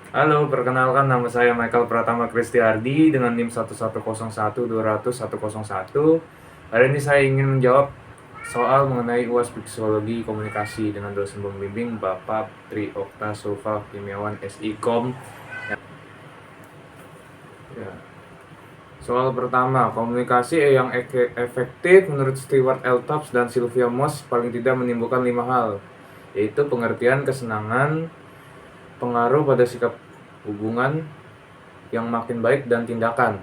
Halo, perkenalkan nama saya Michael Pratama Kristiardi dengan NIM 11012001101. Hari ini saya ingin menjawab soal mengenai UAS Psikologi Komunikasi dengan dosen pembimbing Bapak Tri Okta Sulfa Kimiawan SIKOM. Ya. Soal pertama, komunikasi yang efektif menurut Stewart L. Tops dan Sylvia Moss paling tidak menimbulkan 5 hal, yaitu pengertian, kesenangan, pengaruh pada sikap hubungan yang makin baik, dan tindakan.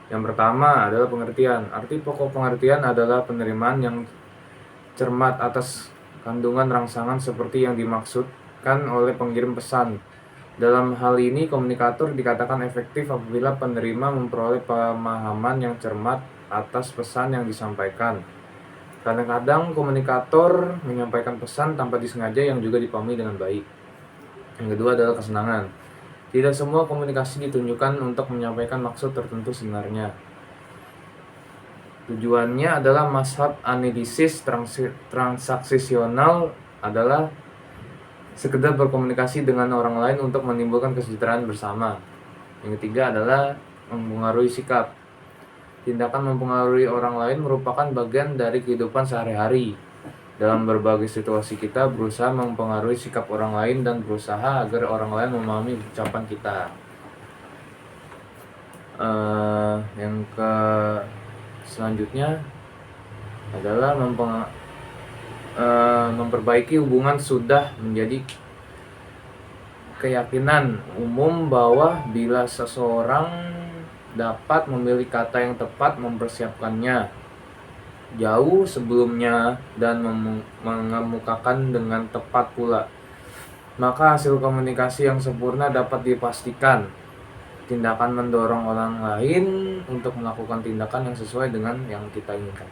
Yang pertama adalah pengertian. Arti pokok pengertian adalah penerimaan yang cermat atas kandungan rangsangan seperti yang dimaksudkan oleh pengirim pesan. Dalam hal ini, komunikator dikatakan efektif apabila penerima memperoleh pemahaman yang cermat atas pesan yang disampaikan. Kadang-kadang komunikator menyampaikan pesan tanpa disengaja yang juga dipahami dengan baik. Yang kedua adalah kesenangan. Tidak semua komunikasi ditunjukkan untuk menyampaikan maksud tertentu sebenarnya. Tujuannya adalah mazhab analisis transaksional adalah sekedar berkomunikasi dengan orang lain untuk menimbulkan kesejahteraan bersama. Yang ketiga adalah mempengaruhi sikap. Tindakan mempengaruhi orang lain merupakan bagian dari kehidupan sehari-hari. Dalam berbagai situasi kita berusaha mempengaruhi sikap orang lain dan berusaha agar orang lain memahami ucapan kita. Yang selanjutnya adalah memperbaiki hubungan sudah menjadi keyakinan umum bahwa bila seseorang dapat memilih kata yang tepat, mempersiapkannya jauh sebelumnya, dan mengemukakan dengan tepat pula, maka hasil komunikasi yang sempurna dapat dipastikan. Tindakan mendorong orang lain untuk melakukan tindakan yang sesuai dengan yang kita inginkan.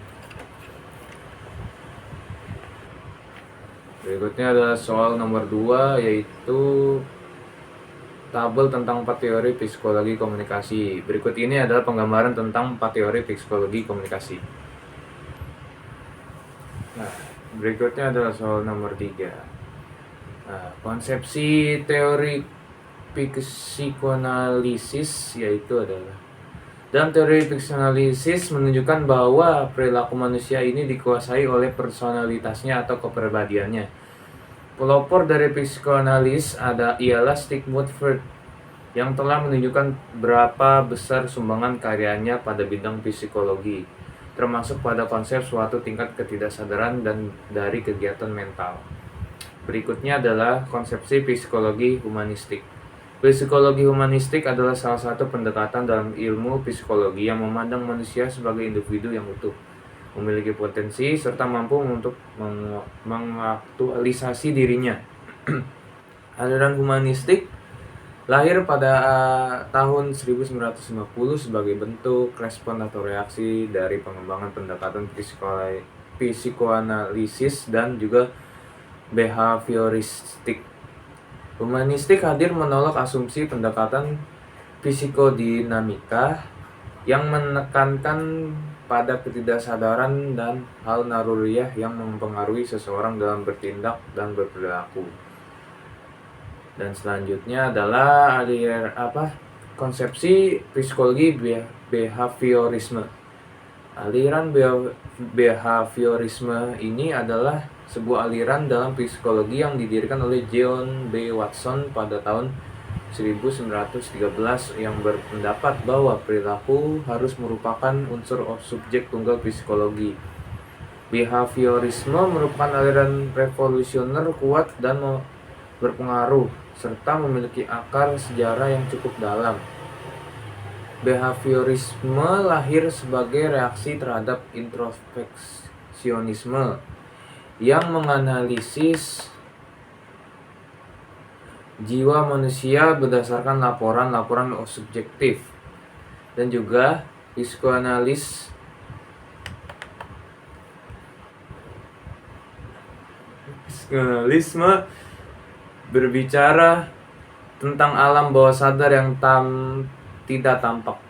Berikutnya adalah soal nomor 2, yaitu tabel tentang 4 teori psikologi komunikasi. Berikut ini adalah penggambaran tentang 4 teori psikologi komunikasi. Nah, berikutnya adalah soal nomor 3. Nah, konsepsi teori psikoanalisis yaitu adalah, dalam teori psikoanalisis menunjukkan bahwa perilaku manusia ini dikuasai oleh personalitasnya atau kepribadiannya. Pelopor dari psikoanalis ialah Sigmund Freud, yang telah menunjukkan berapa besar sumbangan karyanya pada bidang psikologi, termasuk pada konsep suatu tingkat ketidaksadaran dan dari kegiatan mental. Berikutnya adalah konsepsi psikologi humanistik. Psikologi humanistik adalah salah satu pendekatan dalam ilmu psikologi yang memandang manusia sebagai individu yang utuh, memiliki potensi, serta mampu untuk mengaktualisasi dirinya. Aliran humanistik lahir pada tahun 1950 sebagai bentuk respon atau reaksi dari pengembangan pendekatan psikoanalisis dan juga behavioristik. Humanistik hadir menolak asumsi pendekatan psikodinamika yang menekankan pada ketidaksadaran dan hal naruriyah yang mempengaruhi seseorang dalam bertindak dan berperilaku. Dan selanjutnya adalah konsepsi psikologi behaviorisme. Aliran behaviorisme ini adalah sebuah aliran dalam psikologi yang didirikan oleh John B. Watson pada tahun 1913 yang berpendapat bahwa perilaku harus merupakan unsur subjek tunggal psikologi. Behaviorisme merupakan aliran revolusioner kuat dan berpengaruh serta memiliki akar sejarah yang cukup dalam. Behaviorisme lahir sebagai reaksi terhadap introspeksionisme yang menganalisis jiwa manusia berdasarkan laporan-laporan subjektif, dan juga psikoanalisme berbicara tentang alam bawah sadar yang tidak tampak.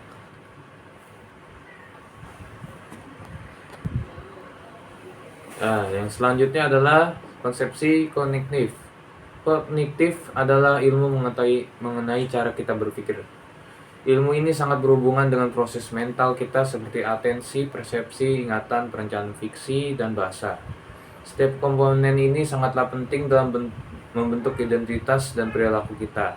Nah, yang selanjutnya adalah konsepsi kognitif. Kognitif adalah ilmu mengenai cara kita berpikir. Ilmu ini sangat berhubungan dengan proses mental kita seperti atensi, persepsi, ingatan, perencanaan fiksi, dan bahasa. Setiap komponen ini sangatlah penting dalam membentuk identitas dan perilaku kita.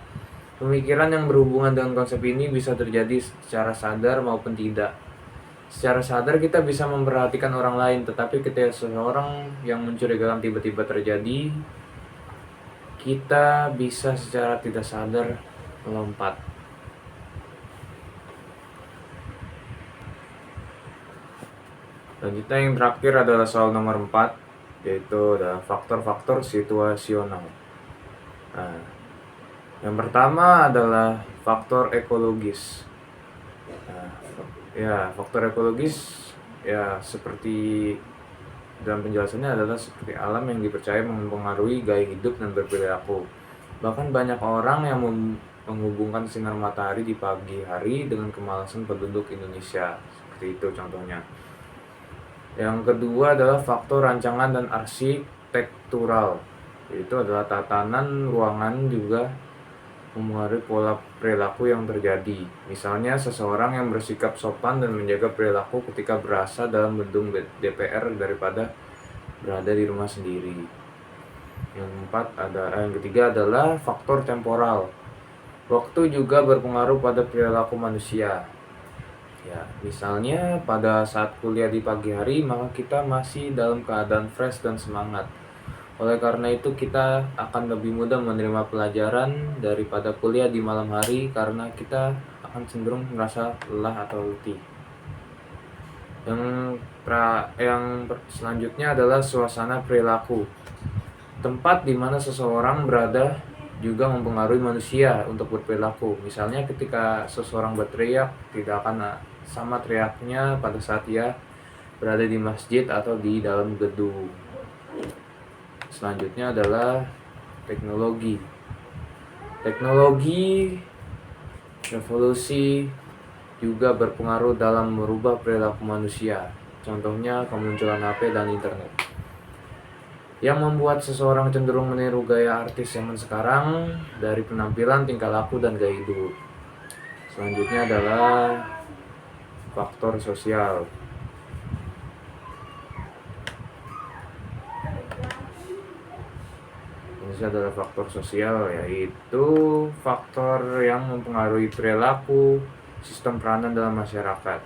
Pemikiran yang berhubungan dengan konsep ini bisa terjadi secara sadar maupun tidak. Secara sadar kita bisa memperhatikan orang lain, tetapi ketika seseorang yang mencurigakan tiba-tiba terjadi, kita bisa secara tidak sadar melompat. Selanjutnya yang terakhir adalah soal nomor 4, yaitu adalah faktor-faktor situasional. Nah, yang pertama adalah faktor ekologis. Faktor ekologis seperti dalam penjelasannya adalah seperti alam yang dipercaya mempengaruhi gaya hidup dan berperilaku. Bahkan banyak orang yang menghubungkan sinar matahari di pagi hari dengan kemalasan penduduk Indonesia. Seperti itu contohnya. Yang kedua adalah faktor rancangan dan arsitektural. Itu adalah tatanan ruangan juga mempengaruhi pola perilaku yang terjadi. Misalnya seseorang yang bersikap sopan dan menjaga perilaku ketika berasa dalam gedung DPR daripada berada di rumah sendiri. Yang ketiga adalah faktor temporal. Waktu juga berpengaruh pada perilaku manusia. Misalnya pada saat kuliah di pagi hari, maka kita masih dalam keadaan fresh dan semangat. Oleh karena itu kita akan lebih mudah menerima pelajaran daripada kuliah di malam hari karena kita akan cenderung merasa lelah atau letih. Yang selanjutnya adalah suasana perilaku. Tempat di mana seseorang berada juga mempengaruhi manusia untuk berperilaku. Misalnya ketika seseorang berteriak, tidak akan sama teriaknya pada saat ia berada di masjid atau di dalam gedung. Selanjutnya adalah teknologi. Teknologi revolusi juga berpengaruh dalam merubah perilaku manusia. Contohnya kemunculan HP dan internet yang membuat seseorang cenderung meniru gaya artis zaman sekarang dari penampilan, tingkah laku, dan gaya hidup. Selanjutnya adalah faktor sosial. Ini adalah faktor sosial, yaitu faktor yang mempengaruhi perilaku, sistem peranan dalam masyarakat,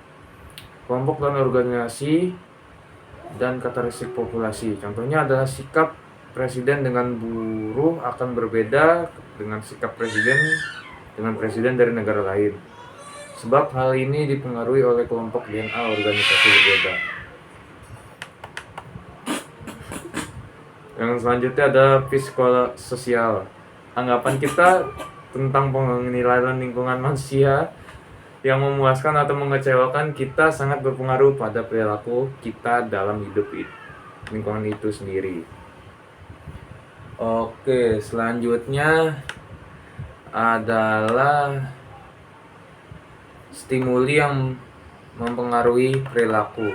kelompok dan organisasi, dan karakteristik populasi. Contohnya adalah sikap presiden dengan buruh akan berbeda dengan sikap presiden dari negara lain, sebab hal ini dipengaruhi oleh kelompok DNA organisasi berbeda. Yang selanjutnya ada psikososial. Anggapan kita tentang penilaian lingkungan manusia yang memuaskan atau mengecewakan kita sangat berpengaruh pada perilaku kita dalam hidup lingkungan itu sendiri. Oke, selanjutnya adalah stimuli yang mempengaruhi perilaku.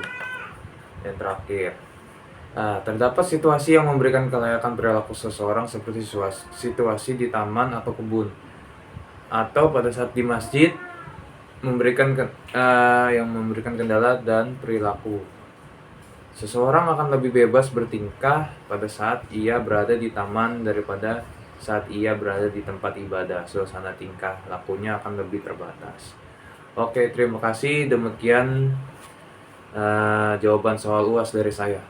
Yang terakhir, terdapat situasi yang memberikan kelayakan perilaku seseorang seperti situasi di taman atau kebun, atau pada saat di masjid yang memberikan kendala dan perilaku. Seseorang akan lebih bebas bertingkah pada saat ia berada di taman daripada saat ia berada di tempat ibadah. Suasana tingkah lakunya akan lebih terbatas. Oke, terima kasih. Demikian jawaban soal UAS dari saya.